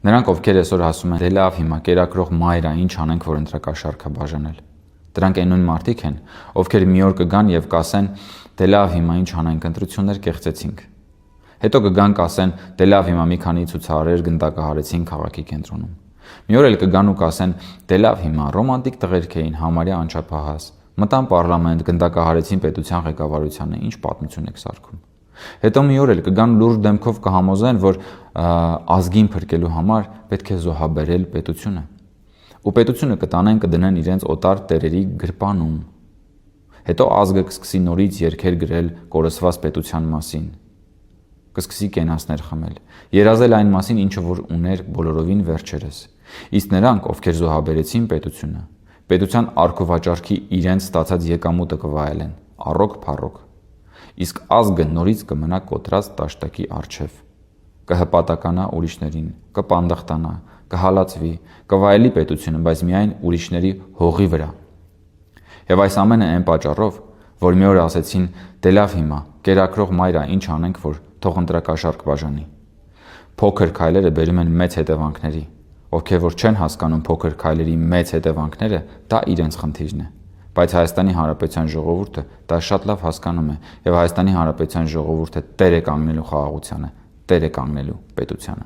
Նրանք, ովքեր այսօր ասում են, դե լավ, հիմա կերակրող մայր է, ինչ անենք, որ ընտրակաշառքը բաժանել։ Դրանք այն նույն մարդիկ են, ովքեր մի օր կգան եւ կասեն, դե լավ, հիմա ինչ անենք, ընտրություններ կեղծեցինք։ Հետո կգան կասեն, դե լավ, հիմա մի քանի ցուցարարեր գնդակահարեցին քաղաքի կենտրոնում։ Մի օր էլ կգան ու կասեն, դե լավ, հիմա ռոմանտիկ տղերք էին, համարյա անչափահաս, մտան պարլամենտ, գնդակահարեցին պետության ղեկավարությանը, ինչ պատմություն եք սարքում։ Հետո մի օր էլ կգան լուրջ դեմքով կհամոզեն, որ ազգին փրկելու համար պետք է զոհաբերել պետությունը։ Ու պետությունը կտանեն կդնեն իրենց օտար տերերի գրպանում։ Հետո ազգը կսկսի նորից երգեր գրել կորսված պետության մասին։ Կսկսի կենացներ խմել, երազել այն մասին, ինչը որ ուներ բոլորովին վերջերս։ Իսկ նրանք, ովքեր զոհաբերեցին պետությունը, պետության արքուվաճառքի իրենց ստացած եկամուտը կվայելեն, առոք-փառոք։ Իսկ ազգը նորից կմնա կոտրած տաշտակի առջև, կհպատականա ուրիշներին, կպանդախտանա, կհալածվի, կվայելի պետությունը, բայց միայն ուրիշների հողի վրա։ Եվ այս ամենը այն պատճառով, որ մի օր ասեցին, դե լավ հիմա, կերակրող մայր է, ինչ անենք, որ թող ընտրակաշառք բաժանի։ Փոքր քայլերը բերում են մեծ հետևանքների, ովքեր որ չեն հասկանում փոքր քայլերի մեծ հետևանքները, դա իրենց խնդիրն է։ Բայց Հայաստանի Հանրապետության ժողովուրդը դա շատ լավ հասկանում է եւ Հայաստանի Հանրապետության ժողովուրդը տեր է կանգնելու խաղաղությանը, տեր է կանգնելու պետությանը։